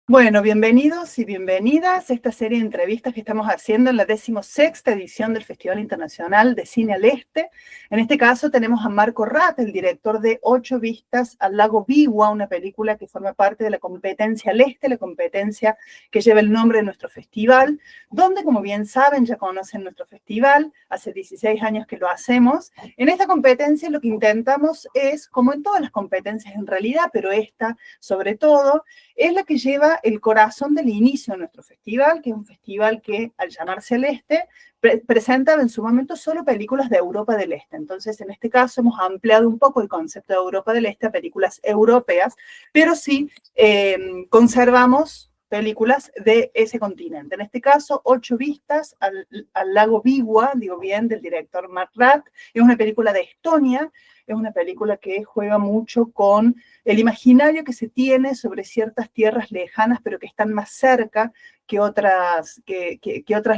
Bueno, bienvenidos y bienvenidas a esta serie de entrevistas que estamos haciendo en la 16ª edición del Festival Internacional de Cine al Este. En este caso tenemos a Marko Raat, el director de 8 vistas al lago Biwa, una película que forma parte de la competencia al Este, la competencia que lleva el nombre de nuestro festival, donde, como bien saben, ya conocen nuestro festival, hace 16 años que lo hacemos. En esta competencia lo que intentamos es, como en todas las competencias en realidad, pero esta sobre todo, es la que lleva el corazón del inicio de nuestro festival, que es un festival que, al llamarse el Este, presenta en su momento solo películas de Europa del Este. Entonces, en este caso, hemos ampliado un poco el concepto de Europa del Este a películas europeas, pero sí conservamos películas de ese continente. En este caso, 8 vistas al lago Biwa, digo bien, del director Marko Raat. Es una película de Estonia, es una película que juega mucho con el imaginario que se tiene sobre ciertas tierras lejanas, pero que están más cerca que otras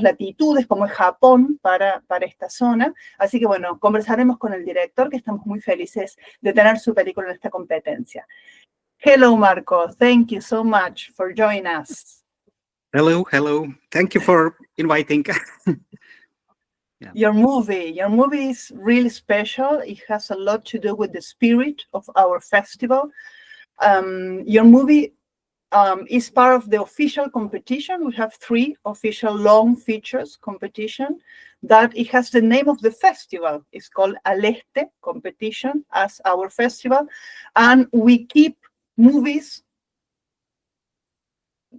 latitudes, como es Japón, para esta zona. Así que, bueno, conversaremos con el director, que estamos muy felices de tener su película en esta competencia. Hello, Marko. Thank you so much for joining us. Hello. Thank you for inviting. Yeah. Your movie is really special. It has a lot to do with the spirit of our festival. Your movie is part of the official competition. We have 3 official long features competition that it has the name of the festival. It's called Este competition as our festival. And we keep movies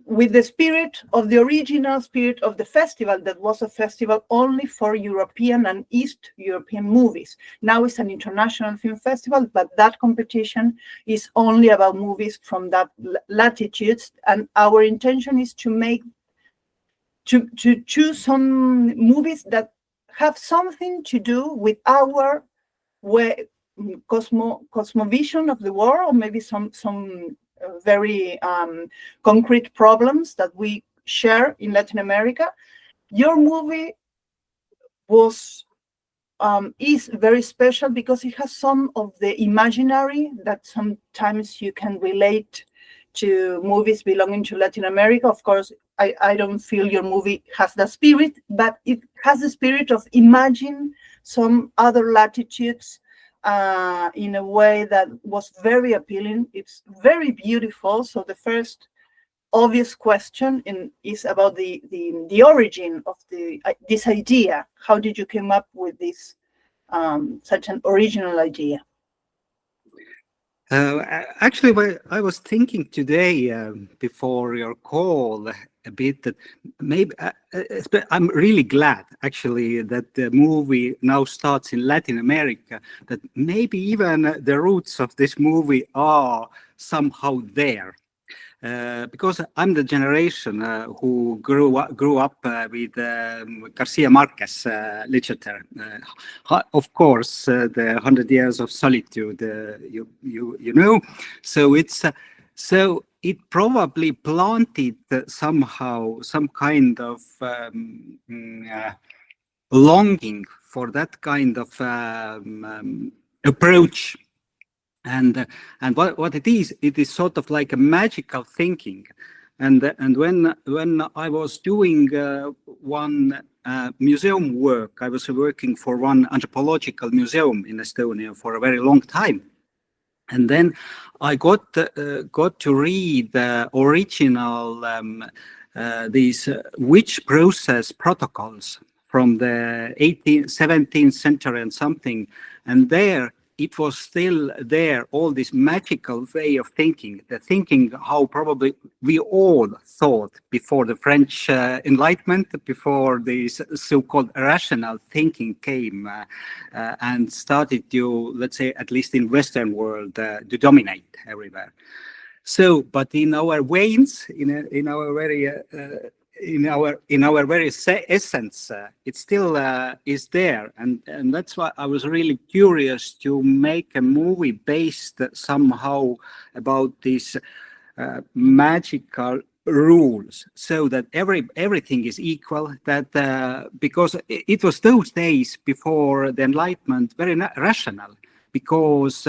with the spirit of the original spirit of the festival, that was a festival only for European and East European movies. Now it's an international film festival, but that competition is only about movies from that latitudes. And our intention is to choose some movies that have something to do with our cosmovision of the world, or maybe some very concrete problems that we share in Latin America. Your movie is very special because it has some of the imaginary that sometimes you can relate to movies belonging to Latin America. Of course, I don't feel your movie has the spirit, but it has the spirit of imagine some other latitudes in a way that was very appealing. It's very beautiful. So the first obvious question is about the origin of this idea. How did you come up with this such an original idea? Actually, I was thinking today before your call a bit that maybe I'm really glad actually that the movie now starts in Latin America, that maybe even the roots of this movie are somehow there. Because I'm the generation who grew up with Garcia Marquez literature. Of course, the 100 Years of Solitude, you know. So it probably planted somehow some kind of longing for that kind of approach. And what it is sort of like a magical thinking. And when I was doing one museum work, I was working for one anthropological museum in Estonia for a very long time. And then I got to read the original these witch process protocols from the 17th century and something, and there it was still there, all this magical way of thinking, the thinking how probably we all thought before the French Enlightenment, before this so-called rational thinking came and started to, let's say, at least in Western world, to dominate everywhere. So, but in our veins, in our very essence, it still is there, and that's why I was really curious to make a movie based somehow about these magical rules, so that everything is equal. That because it was those days before the Enlightenment very rational, because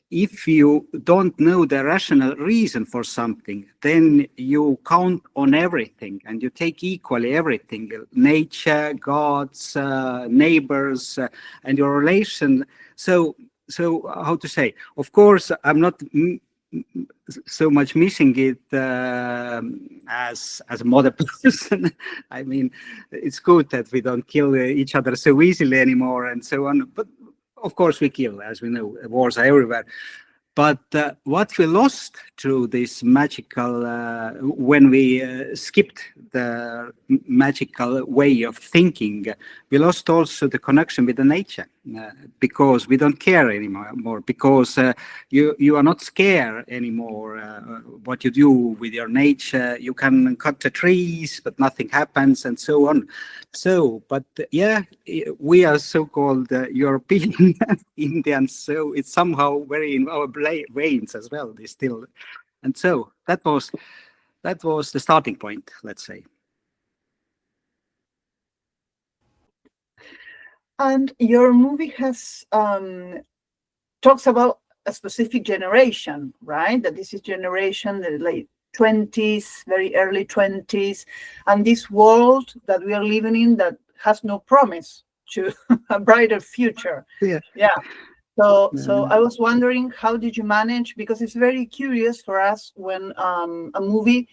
if you don't know the rational reason for something, then you count on everything and you take equally everything: nature, gods, neighbors, and your relation. So how to say? Of course, I'm not so much missing it as a modern person. I mean, it's good that we don't kill each other so easily anymore and so on. But of course, we kill, as we know, wars are everywhere. But what we lost through this magical, when we skipped the magical way of thinking, we lost also the connection with the nature, because we don't care anymore, because you are not scared anymore what you do with your nature. You can cut the trees, but nothing happens, and so on. So, but yeah, we are so-called European Indians, so it's somehow very in our veins as well. They still, and so that was the starting point, let's say. And your movie has talks about a specific generation, right? That this is generation, the late 20s, very early 20s, and this world that we are living in that has no promise to a brighter future. Yeah. So I was wondering, how did you manage? Because it's very curious for us when a movie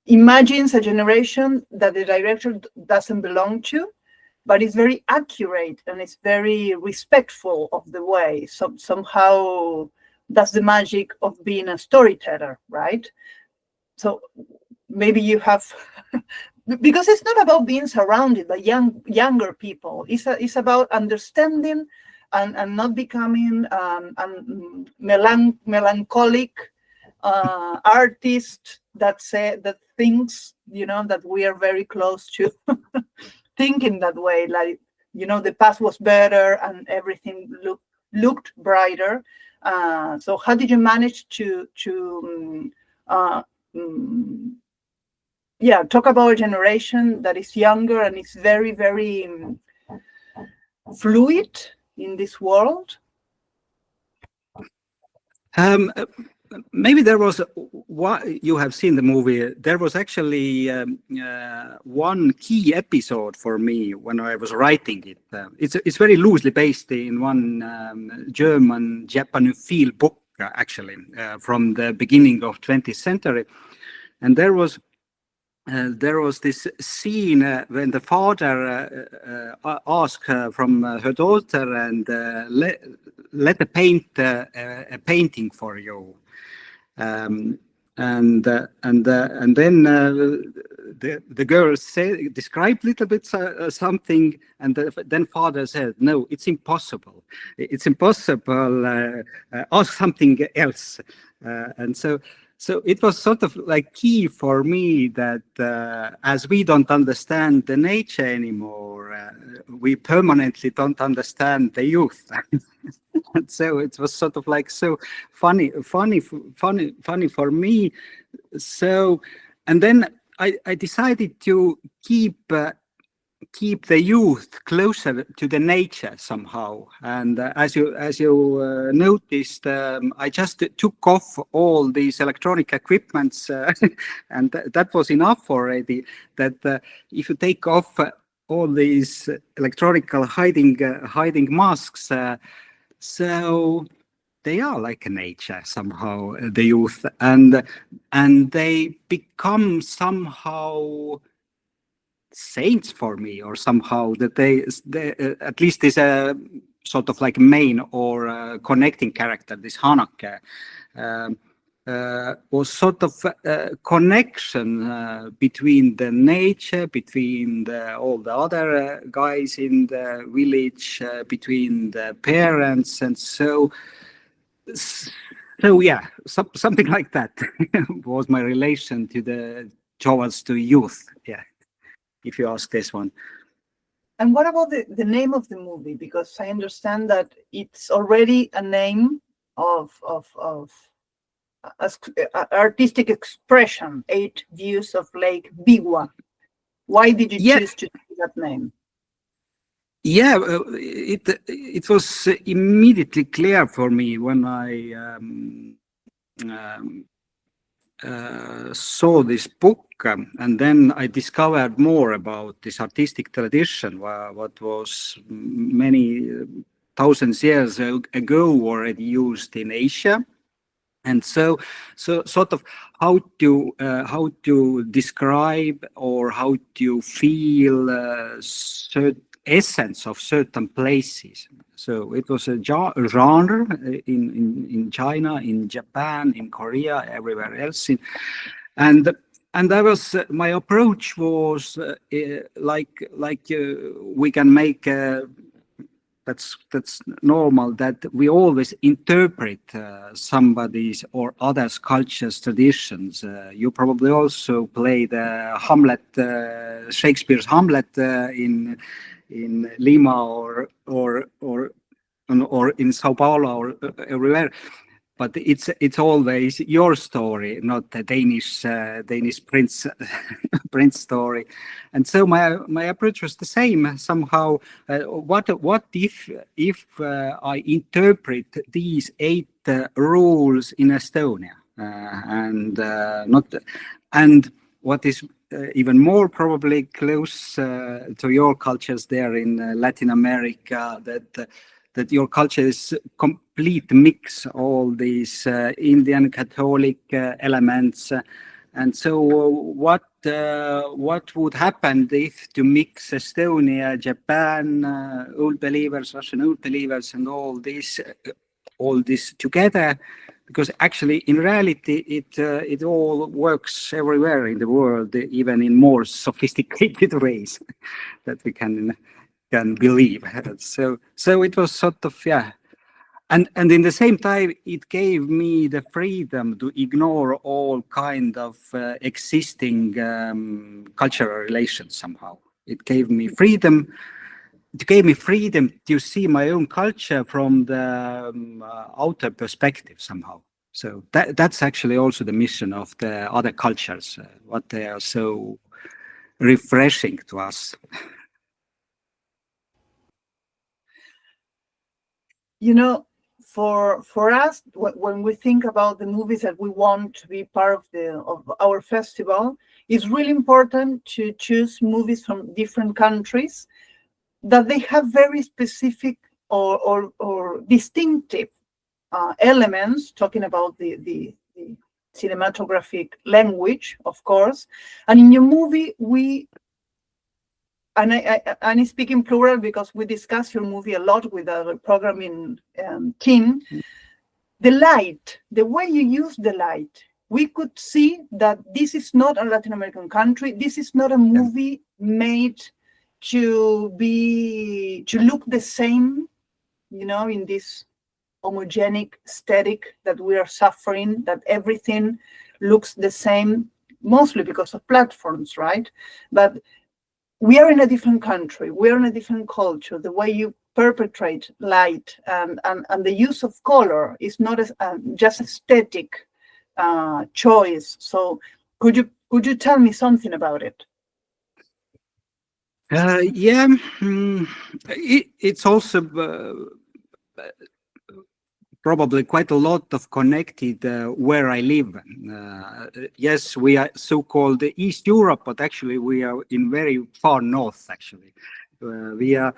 imagines a generation that the director doesn't belong to, but it's very accurate and it's very respectful of the way. So somehow that's the magic of being a storyteller, right? So maybe you have, because it's not about being surrounded by younger people. It's about understanding and not becoming melancholic artist that thinks, that we are very close to thinking that way, like, the past was better and everything looked brighter. So how did you manage to talk about a generation that is younger and is very, very fluid in this world? Maybe there was you have seen the movie. There was actually one key episode for me when I was writing it. It's very loosely based in one German Japanese book, actually, from the beginning of 20th century, and there was this scene when the father asked from her daughter and let her paint a painting for you. And then the girl described a little bit something, and then father said, "No, it's impossible. It's impossible. Ask something else." And so it was sort of like key for me that as we don't understand the nature anymore, we permanently don't understand the youth. And so it was sort of like so funny for me. So, and then I decided to keep the youth closer to the nature somehow. And as you noticed, I just took off all these electronic equipments, and that was enough already. That if you take off all these electronic hiding masks, so they are like a nature somehow, the youth, and they become somehow saints for me, or somehow that they at least is a sort of like main or connecting character. This Hanake was sort of a connection between the nature, between all the other guys in the village, between the parents, and so yeah, something like that was my relation towards the youth. Yeah, if you ask this one. And what about the name of the movie? Because I understand that it's already a name of artistic expression, 8 Views of Lake Biwa. Why did you choose to do that name? Yeah, it was immediately clear for me when I saw this book, and then I discovered more about this artistic tradition, what was many thousands years ago already used in Asia. And so sort of how to describe or how to feel certain essence of certain places. So it was a genre in China, in Japan, in Korea, everywhere else. And I was my approach was like we can make. That's normal that we always interpret somebody's or others' cultures, traditions. You probably also played Hamlet, Shakespeare's Hamlet in Lima or in Sao Paulo or everywhere. But it's always your story, not the Danish prince prince story. And so my approach was the same somehow. What if I interpret these 8 rules in Estonia and what is even more probably close to your cultures there in Latin America, that your culture is complete mix, all these Indian Catholic elements. And so what would happen if to mix Estonia, Japan, Old Believers, Russian Old Believers, and all this together? Because actually, in reality, it all works everywhere in the world, even in more sophisticated ways that we can believe. So it was sort of, yeah. And in the same time, it gave me the freedom to ignore all kind of existing cultural relations somehow. It gave me freedom. It gave me freedom to see my own culture from the outer perspective somehow. So that's actually also the mission of the other cultures, what they are so refreshing to us. You know, for us, when we think about the movies that we want to be part of our festival, it's really important to choose movies from different countries that they have very specific or distinctive elements, talking about the cinematographic language, of course. And in your movie, and I speak in plural because we discuss your movie a lot with our program in Cine. The light, the way you use the light, we could see that this is not a Latin American country. This is not a movie made to look the same, in this homogenic aesthetic that we are suffering, that everything looks the same, mostly because of platforms, right? But we are in a different country. We are in a different culture. The way you perpetrate light and the use of color is not just aesthetic choice. So could you tell me something about it? Yeah, it's also probably quite a lot of connected where I live. Yes, we are so-called East Europe, but actually we are in very far north. Actually, we are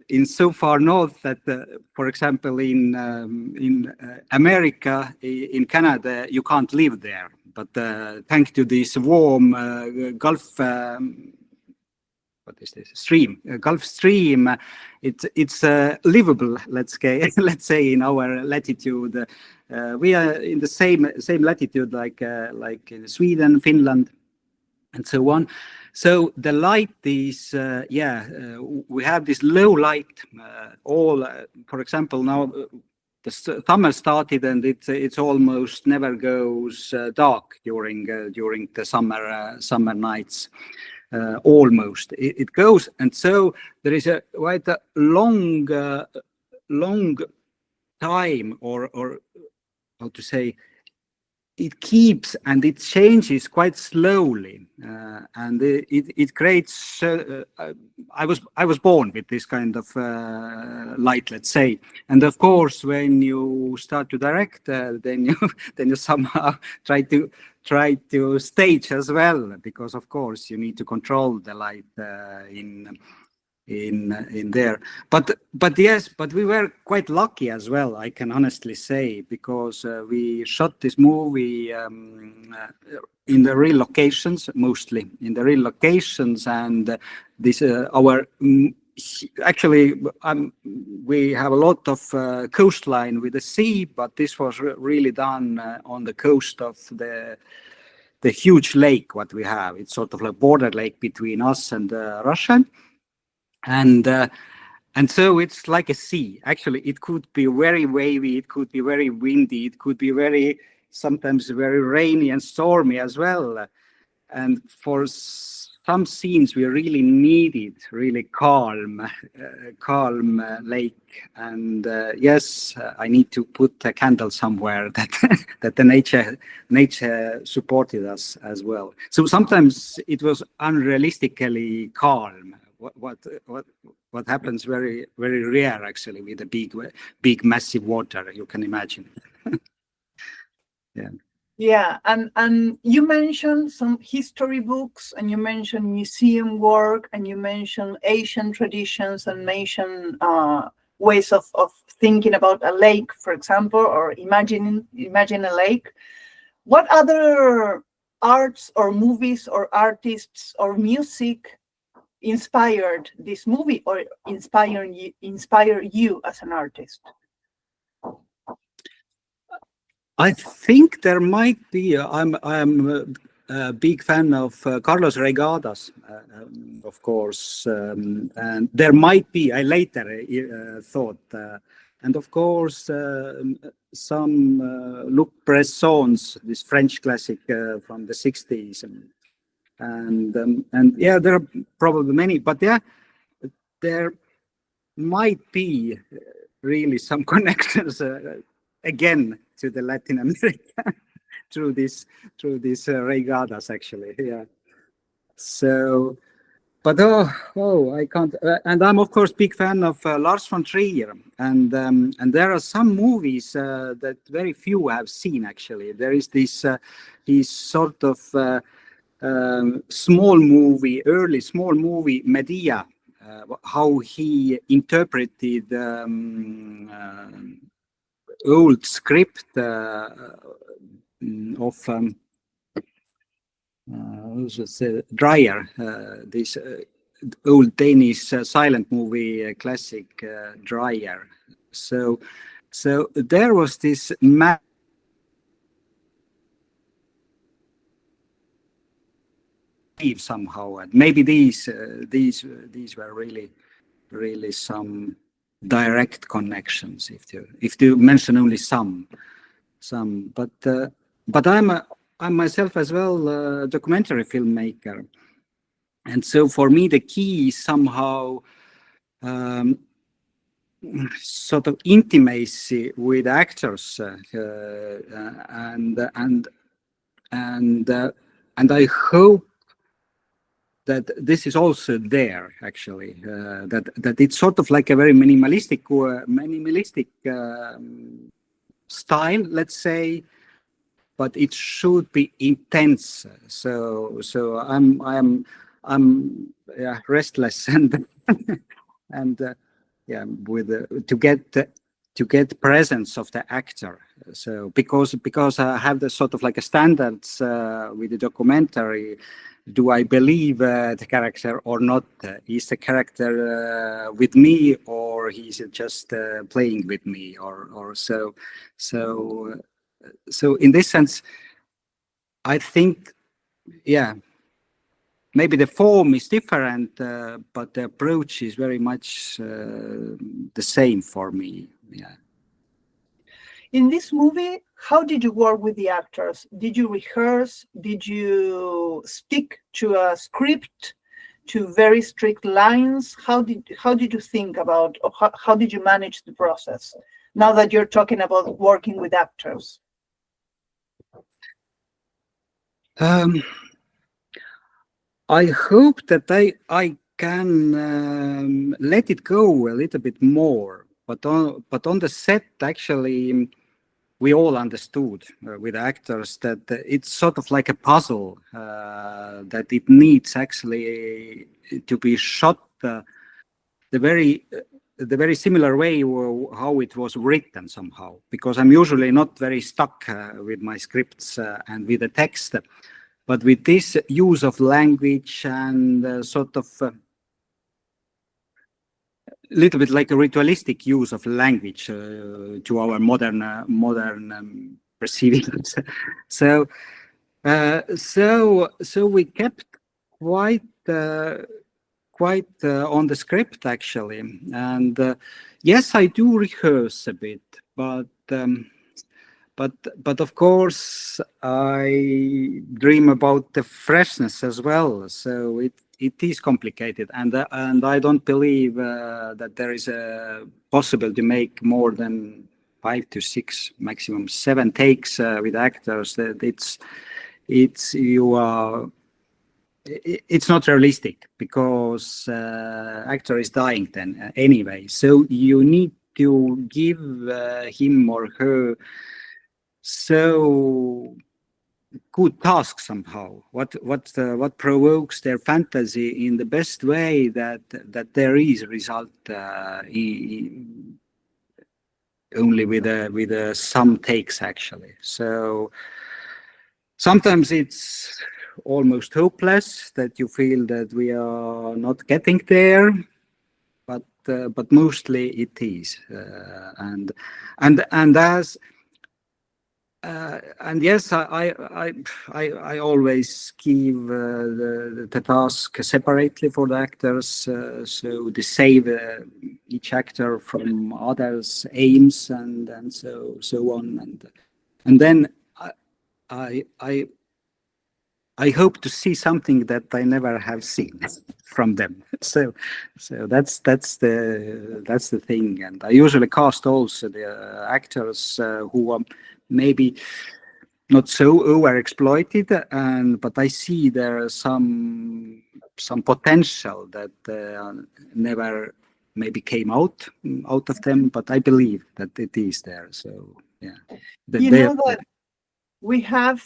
in so far north that, for example, in America, in Canada, you can't live there. But thanks to this warm Gulf. What is this stream? Gulf Stream. It's livable. Let's say in our latitude. We are in the same latitude like in Sweden, Finland, and so on. So the light is we have this low light. For example, now the summer started and it's almost never goes dark during the summer nights. Almost it goes, and so there is quite a long time, or how to say, it keeps and it changes quite slowly, and it creates. I was born with this kind of light, let's say, and of course, when you start to direct, then you somehow try to stage as well, because of course you need to control the light in there. But yes, but we were quite lucky as well, I can honestly say, because we shot this movie in the real locations, mostly in the real locations, and this our actually we have a lot of coastline with the sea, but this was really done on the coast of the huge lake what we have. It's sort of like border lake between us and Russia. And so it's like a sea. Actually, it could be very wavy, it could be very windy, it could be sometimes very rainy and stormy as well. And for some scenes, we really needed really calm lake. And yes, I need to put a candle somewhere that the nature supported us as well. So sometimes it was unrealistically calm. What happens very rare actually with the big massive water, you can imagine. Yeah, and you mentioned some history books, and you mentioned museum work, and you mentioned Asian traditions and Asian ways of thinking about a lake, for example, or imagine a lake. What other arts or movies or artists or music inspired this movie or inspire you as an artist? I think there might be. I'm a big fan of Carlos Regadas, of course, and there might be. I later thought, and of course, some Luc Bresson's this French classic from the 60s, and yeah, there are probably many, but yeah, there might be really some connections again to the Latin America through this Regadas actually. Yeah. So, but I can't. And I'm of course big fan of Lars von Trier, and there are some movies that very few have seen actually. There is this sort of early small movie Medea, how he interpreted old script of Dreyer, this old Danish silent movie classic Dreyer. So there was this somehow, and maybe these were really some direct connections, if you mention only some, but I'm myself as well a documentary filmmaker, and so for me the key is somehow sort of intimacy with actors, and I hope that this is also there actually, that it's sort of like a very minimalistic style, let's say, but it should be intense. So I'm restless and yeah, with to get presence of the actor. So because I have the sort of like a standards with the documentary. Do I believe the character or not? Is the character with me, or he's just playing with me, or so? So in this sense, I think, yeah, maybe the form is different, but the approach is very much the same for me. Yeah. In this movie, how did you work with the actors? Did you rehearse? Did you stick to a script, to very strict lines? How did you think about, or how did you manage the process? Now that you're talking about working with actors. I hope that I can let it go a little bit more, but on the set, actually, we all understood with actors that it's sort of like a puzzle, that it needs actually to be shot the very similar way how it was written somehow, because I'm usually not very stuck with my scripts and with the text, but with this use of language and sort of little bit like a ritualistic use of language to our modern perceiving. So we kept quite on the script actually, and yes, I do rehearse a bit, but of course I dream about the freshness as well. So it is complicated, and I don't believe that there is a possible to make more than 5 to 6, maximum 7 takes with actors. That it's not realistic, because actor is dying then anyway. So you need to give him or her so good task somehow, what provokes their fantasy in the best way, that there is a result only with some takes actually. So sometimes it's almost hopeless, that you feel that we are not getting there, but mostly it is, and as and yes, I always give the task separately for the actors, so to save each actor from others' aims and so on, and then I hope to see something that I never have seen from them. So that's the thing, and I usually cast also the actors who are maybe not so overexploited, but I see there are some potential that never maybe came out of them, but I believe that it is there. So yeah, you know that we have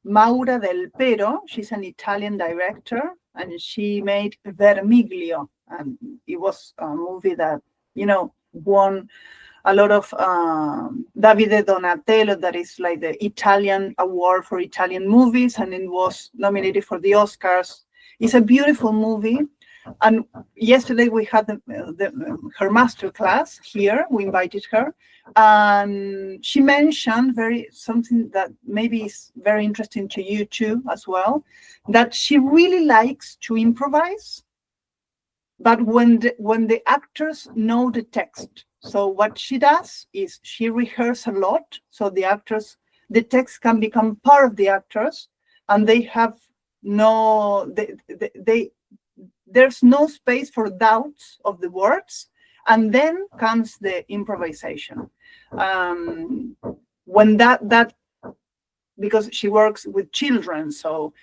Maura del Pero. She's an Italian director, and she made Vermiglio, and it was a movie that won a lot of Davide Donatello, that is like the Italian award for Italian movies, and it was nominated for the Oscars. It's a beautiful movie. And yesterday we had her master class here. We invited her, and she mentioned something that maybe is very interesting to you too as well, that she really likes to improvise, but when the actors know the text. So what she does is she rehearses a lot, so the text can become part of the actors, and they have there's no space for doubts of the words, and then comes the improvisation. When that because she works with children, so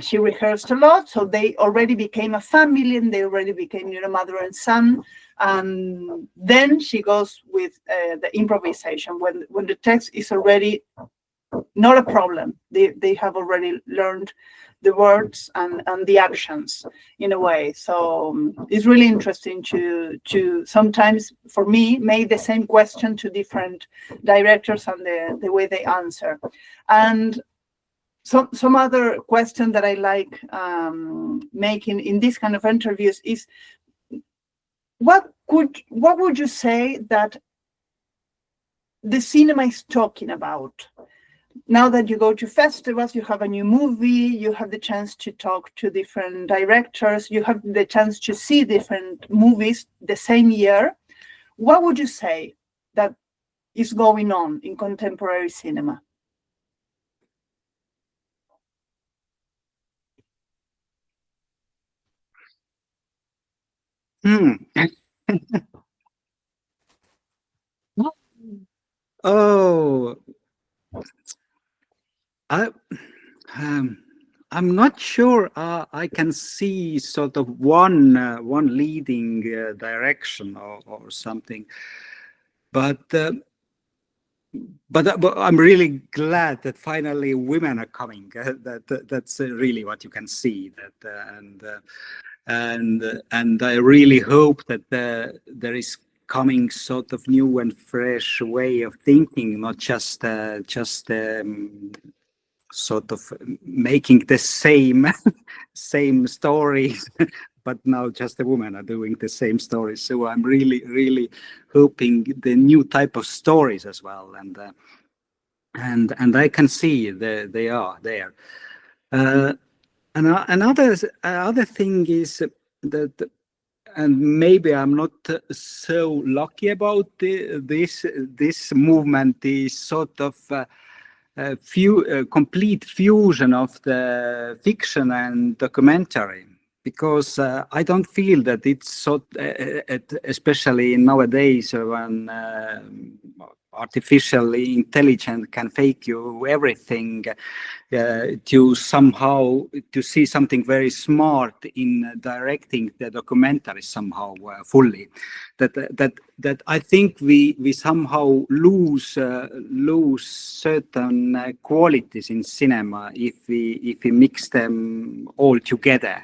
she rehearsed a lot, so they already became a family, and they already became mother and son, and then she goes with the improvisation when the text is already not a problem. They have already learned the words and the actions in a way. So it's really interesting to sometimes, for me, make the same question to different directors and the way they answer. And some other question that I like making in this kind of interviews is, what would you say that the cinema is talking about? Now that you go to festivals, you have a new movie, you have the chance to talk to different directors, you have the chance to see different movies the same year. What would you say that is going on in contemporary cinema? Oh, I'm not sure I can see sort of one leading direction or something, but I'm really glad that finally women are coming. That's really what you can see. And I really hope that there is coming sort of new and fresh way of thinking, not just sort of making the same stories, but now just the women are doing the same stories. So I'm really hoping the new type of stories as well, and I can see they are there. Another thing is that, and maybe I'm not so lucky about this movement, is sort of complete fusion of the fiction and documentary, because I don't feel that it's so, especially nowadays when artificial intelligence can fake you everything, to see something very smart in directing the documentary somehow fully. That I think we somehow lose certain qualities in cinema if we mix them all together.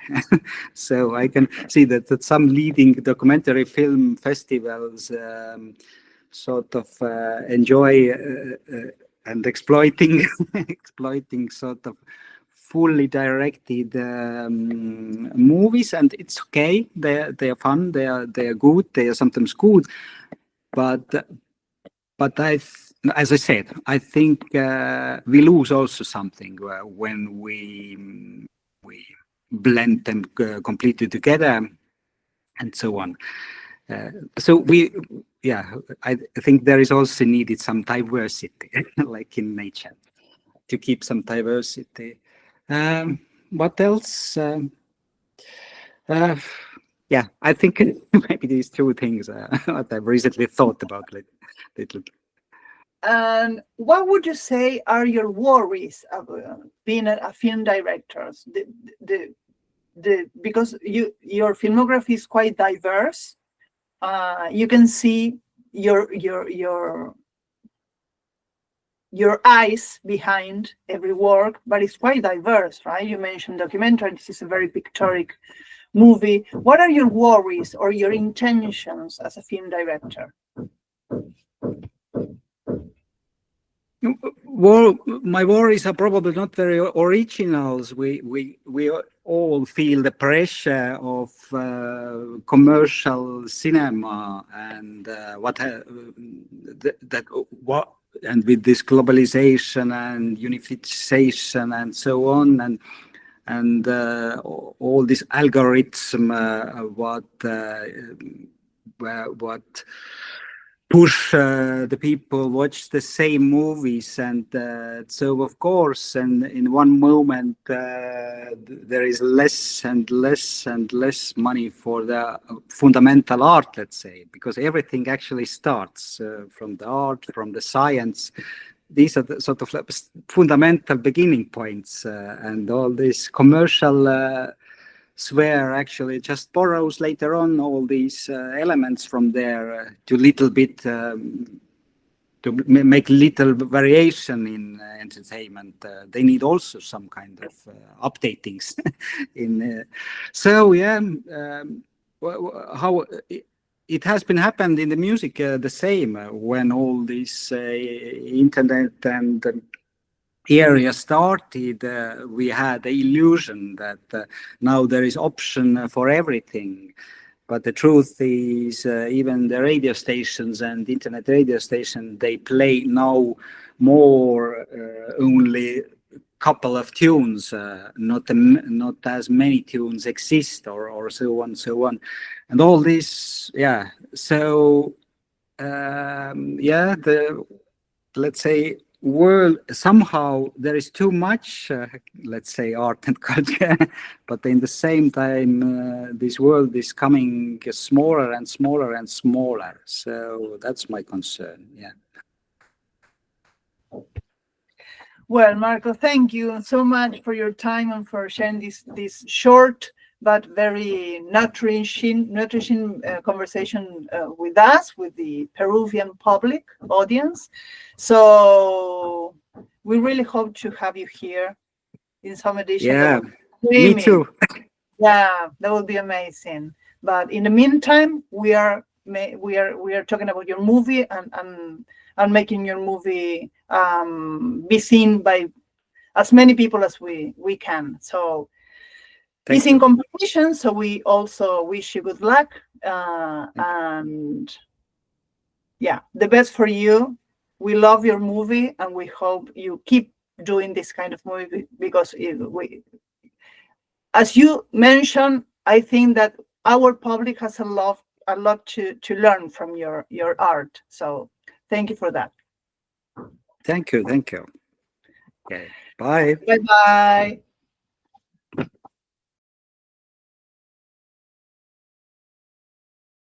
So I can see that some leading documentary film festivals sort of enjoy and exploiting sort of fully directed movies, and it's okay. They are fun. They are good. They are sometimes good, but as I said, I think we lose also something when we blend them completely together, and so on. So I think there is also needed some diversity, like in nature, to keep some diversity. What else? I think maybe these two things what I've recently thought about a little. And what would you say are your worries of being a film director? Because your filmography is quite diverse. You can see your eyes behind every work, but it's quite diverse, right? You mentioned documentary. This is a very pictorial movie. What are your worries or your intentions as a film director? Well, my worries are probably not very originals. We all feel the pressure of commercial cinema and and with this globalization and unification and so on, and all this algorithm what push the people watch the same movies, and so of course, and in one moment there is less and less money for the fundamental art, let's say, because everything actually starts from the art, from the science. These are the sort of fundamental beginning points, and all this commercial sphere actually just borrows later on all these elements from there to little bit to make little variation in entertainment. They need also some kind of updatings in how it has been happened in the music the same when all this internet and area started. We had the illusion that now there is option for everything, but the truth is even the radio stations and internet radio stations, they play now more only couple of tunes, not as many tunes exist, or so on, and all this. So let's say world, somehow there is too much let's say art and culture, but in the same time this world is coming smaller and smaller and smaller. So that's my concern. Well, Marco, thank you so much for your time and for sharing this short but very nourishing conversation with us, with the Peruvian public audience. So we really hope to have you here in some edition. Yeah, me too. Yeah, that would be amazing. But in the meantime, we are talking about your movie and making your movie be seen by as many people as we can. So Thank it's in you. competition, so we also wish you good luck and yeah, the best for you. We love your movie and we hope you keep doing this kind of movie because as you mentioned, I think that our public has a lot to learn from your art. So thank you for that. Thank you. Okay. Bye. Bye-bye.